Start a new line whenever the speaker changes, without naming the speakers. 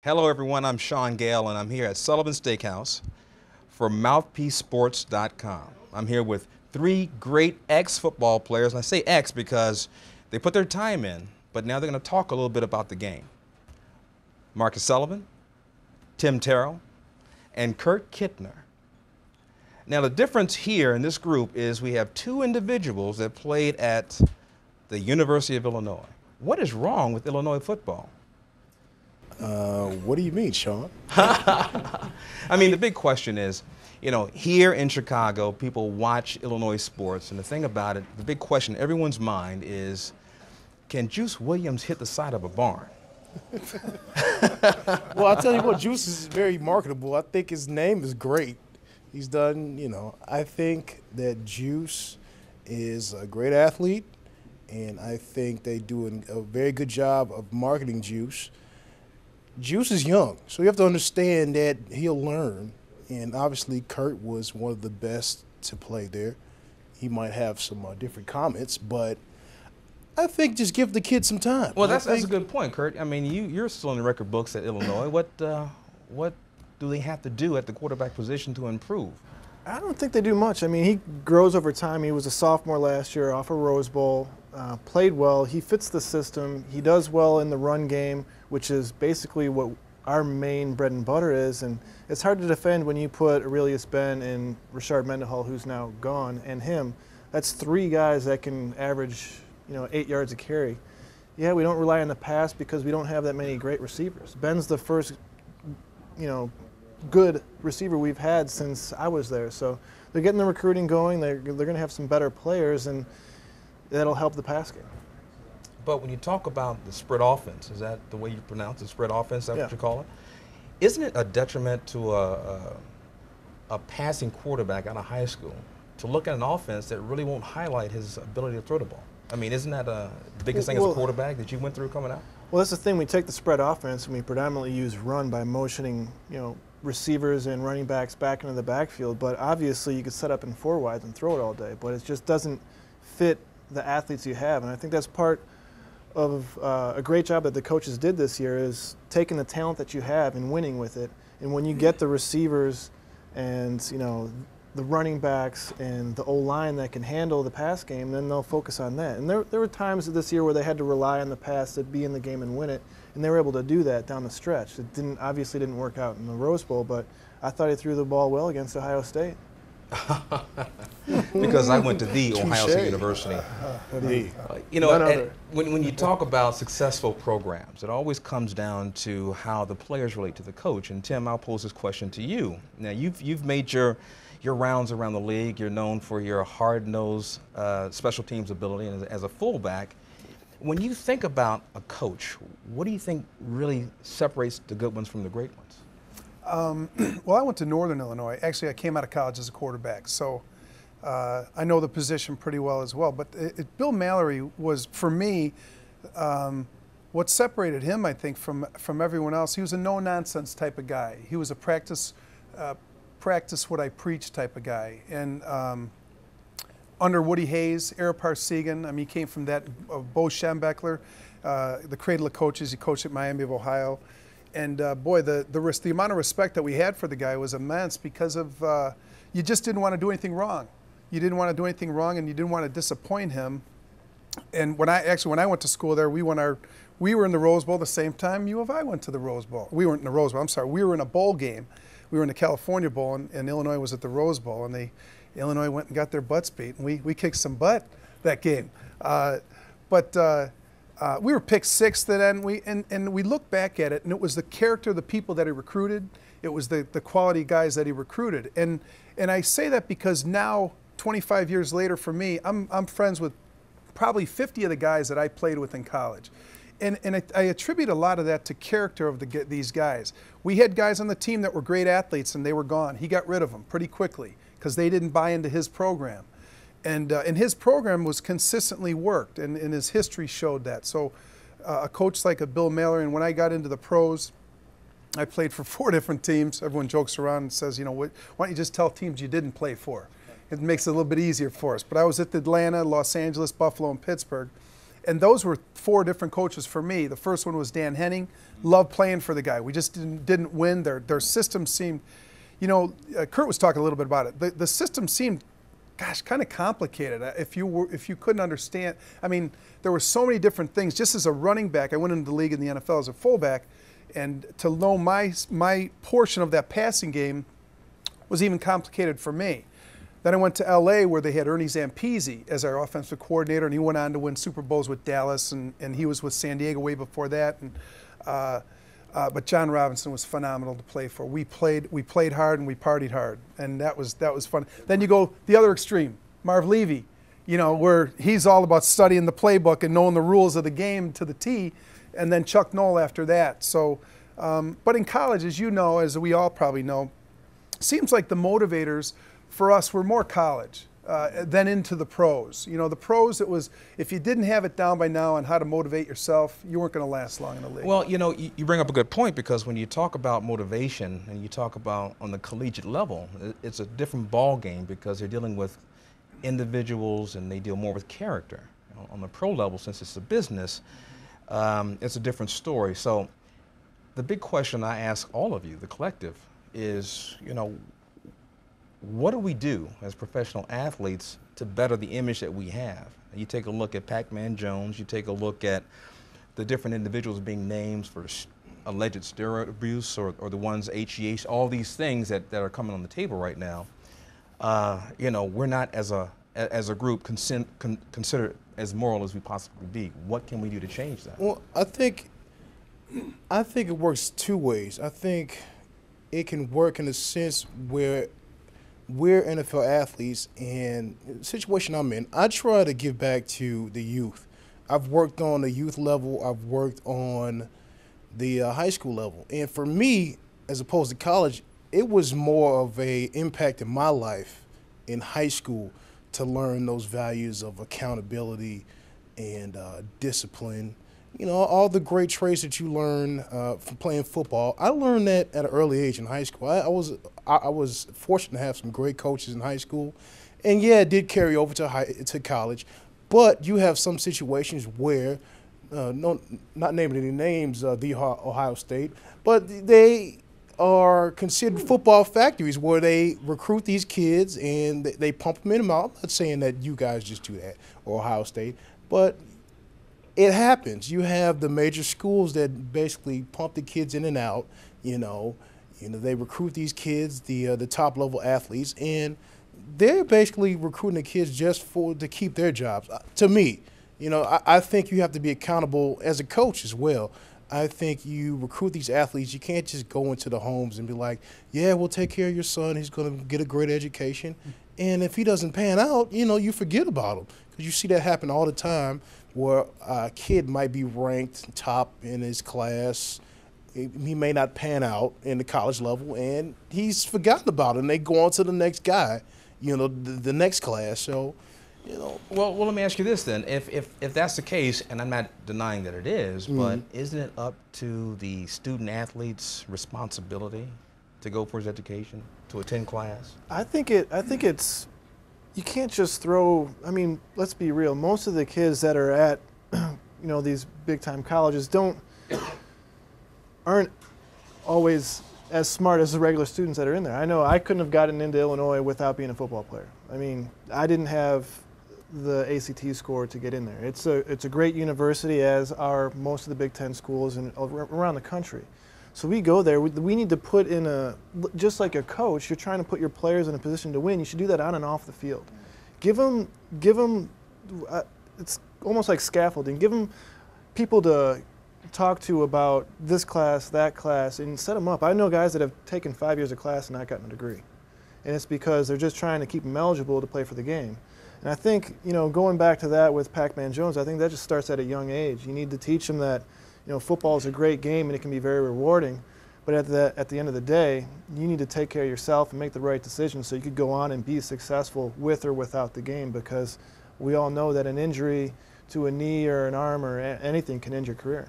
Hello, everyone. I'm Sean Gale, and I'm here at Sullivan Steakhouse for MouthpieceSports.com. I'm here with three great ex-football players, and I say ex because they put their time in, but now they're going to talk a little bit about the game. Marcus Sullivan, Tim Terrell, and Kurt Kittner. Now, the difference here in this group is we have two individuals that played at the University of Illinois. What is wrong with Illinois football?
What do you mean, Sean?
I mean, the big question is, you know, here in Chicago, people watch Illinois sports, and the thing about it, the big question in everyone's mind is, can Juice Williams hit the side of a barn?
Well, I'll tell you what, Juice is very marketable. I think his name is great. He's done, I think that Juice is a great athlete, and I think they do a very good job of marketing Juice. Juice is young, so you have to understand that he'll learn. And obviously, Kurt was one of the best to play there. He might have some different comments, but I think just give the kid some time.
Well, that's a good point, Kurt. I mean, you're still in the record books at Illinois. What do they have to do at the quarterback position to improve?
I don't think they do much. I mean, he grows over time. He was a sophomore last year off a Rose Bowl, played well. He fits the system. He does well in the run game, which is basically what our main bread and butter is. And it's hard to defend when you put Aurelius Ben and Rashard Mendenhall, who's now gone, and him. That's three guys that can average, 8 yards a carry. Yeah, we don't rely on the pass because we don't have that many great receivers. Ben's the first, good receiver we've had since I was there. So they're getting the recruiting going. They're going to have some better players, and that'll help the pass game.
But when you talk about the spread offense, is that the way you pronounce it, spread offense? Is that what you call it? Isn't it a detriment to a passing quarterback out of high school to look at an offense that really won't highlight his ability to throw the ball? I mean, isn't that the biggest thing as a quarterback that you went through coming out?
Well, that's the thing. We take the spread offense and we predominantly use run by motioning, receivers and running backs back into the backfield. But obviously, you could set up in four wides and throw it all day. But it just doesn't fit the athletes you have. And I think that's part of a great job that the coaches did this year is taking the talent that you have and winning with it. And when you get the receivers and, the running backs and the O-line that can handle the pass game, then they'll focus on that. And there were times this year where they had to rely on the pass to be in the game and win it, and they were able to do that down the stretch. It obviously didn't work out in the Rose Bowl, but I thought he threw the ball well against Ohio State.
Because I went to the Ohio State University. When you talk about successful programs, it always comes down to how the players relate to the coach. And Tim, I'll pose this question to you. Now, you've made your rounds around the league. You're known for your hard-nosed special teams ability, and as a fullback, when you think about a coach, what do you think really separates the good ones from the great ones?
Well, I went to Northern Illinois. Actually, I came out of college as a quarterback, so I know the position pretty well as well. But Bill Mallory was, for me, what separated him, I think, from everyone else. He was a no-nonsense type of guy. He was a practice what I preach type of guy. And under Woody Hayes, Ara Parseghian, I mean, he came from that, Bo Schembechler, the cradle of coaches. He coached at Miami of Ohio. And boy, the amount of respect that we had for the guy was immense because of you just didn't want to do anything wrong. You didn't want to do anything wrong, and you didn't want to disappoint him. And when I went to school there, we were in the Rose Bowl the same time U of I went to the Rose Bowl. We weren't in the Rose Bowl. I'm sorry. We were in a bowl game. We were in the California Bowl, and Illinois was at the Rose Bowl, and Illinois went and got their butts beat, and we kicked some butt that game. We were picked sixth, and we look back at it, and it was the character of the people that he recruited. It was the quality guys that he recruited, and I say that because now, 25 years later, for me, I'm friends with probably 50 of the guys that I played with in college, and I attribute a lot of that to character of these guys. We had guys on the team that were great athletes, and they were gone. He got rid of them pretty quickly because they didn't buy into his program. And his program was consistently worked, and his history showed that. So a coach like a Bill Mallory, and when I got into the pros, I played for 4 different teams. Everyone jokes around and says, why don't you just tell teams you didn't play for? It makes it a little bit easier for us. But I was at Atlanta, Los Angeles, Buffalo, and Pittsburgh. And those were 4 different coaches for me. The first one was Dan Henning. Loved playing for the guy. We just didn't win. Their system seemed, Kurt was talking a little bit about it. The system seemed, gosh, kind of complicated. If you couldn't understand, I mean, there were so many different things. Just as a running back, I went into the league in the NFL as a fullback, and to know my portion of that passing game was even complicated for me. Then I went to LA where they had Ernie Zampese as our offensive coordinator, and he went on to win Super Bowls with Dallas, and he was with San Diego way before that. And but John Robinson was phenomenal to play for. We played hard and we partied hard, and that was fun. Then you go the other extreme, Marv Levy, where he's all about studying the playbook and knowing the rules of the game to the T, and then Chuck Noll after that. So, but in college, as you know, as we all probably know, seems like the motivators for us were more college than into the pros. The pros, it was, if you didn't have it down by now on how to motivate yourself, you weren't going to last long in the league.
Well, you bring up a good point, because when you talk about motivation and you talk about on the collegiate level, it's a different ball game, because they're dealing with individuals and they deal more with character. On the pro level, since it's a business, it's a different story. So the big question I ask all of you, the collective, is, what do we do as professional athletes to better the image that we have? You take a look at Pac-Man Jones, you take a look at the different individuals being named for alleged steroid abuse, or the ones HGH, all these things that are coming on the table right now. We're not as a group considered as moral as we possibly be. What can we do to change that?
Well, I think it works 2 ways. I think it can work in a sense where we're NFL athletes, and the situation I'm in, I try to give back to the youth. I've worked on the youth level. I've worked on the high school level. And for me, as opposed to college, it was more of a impact in my life in high school to learn those values of accountability and discipline. All the great traits that you learn from playing football. I learned that at an early age in high school. I was fortunate to have some great coaches in high school, and yeah, it did carry over to college. But you have some situations where, not naming any names, the Ohio State, but they are considered football factories where they recruit these kids and they pump them in and out. I'm not saying that you guys just do that, or Ohio State, but it happens. You have the major schools that basically pump the kids in and out. They recruit these kids, the top level athletes, and they're basically recruiting the kids just to keep their jobs. To me, I think you have to be accountable as a coach as well. I think you recruit these athletes. You can't just go into the homes and be like, yeah, we'll take care of your son. He's going to get a great education. And if he doesn't pan out, you forget about him. Because you see that happen all the time, where a kid might be ranked top in his class. He may not pan out in the college level, and he's forgotten about it, and they go on to the next guy, the next class. So,
Well, let me ask you this then. If that's the case, and I'm not denying that it is, but isn't it up to the student athlete's responsibility to go for his education, to attend class?
I think it's, you can't just throw, let's be real, most of the kids that are at, these big time colleges aren't always as smart as the regular students that are in there. I know I couldn't have gotten into Illinois without being a football player. I didn't have the ACT score to get in there. It's a great university, as are most of the Big Ten schools around the country. So we go there. We need to put in just like a coach, you're trying to put your players in a position to win. You should do that on and off the field. Give them. It's almost like scaffolding. Give them people to talk to about this class, that class, and set them up. I know guys that have taken 5 years of class and not gotten a degree, and it's because they're just trying to keep them eligible to play for the game. And I think, going back to that with Pac-Man Jones, I think that just starts at a young age. You need to teach them that, football is a great game and it can be very rewarding, but at the end of the day, you need to take care of yourself and make the right decisions so you could go on and be successful with or without the game, because we all know that an injury to a knee or an arm or anything can end your career.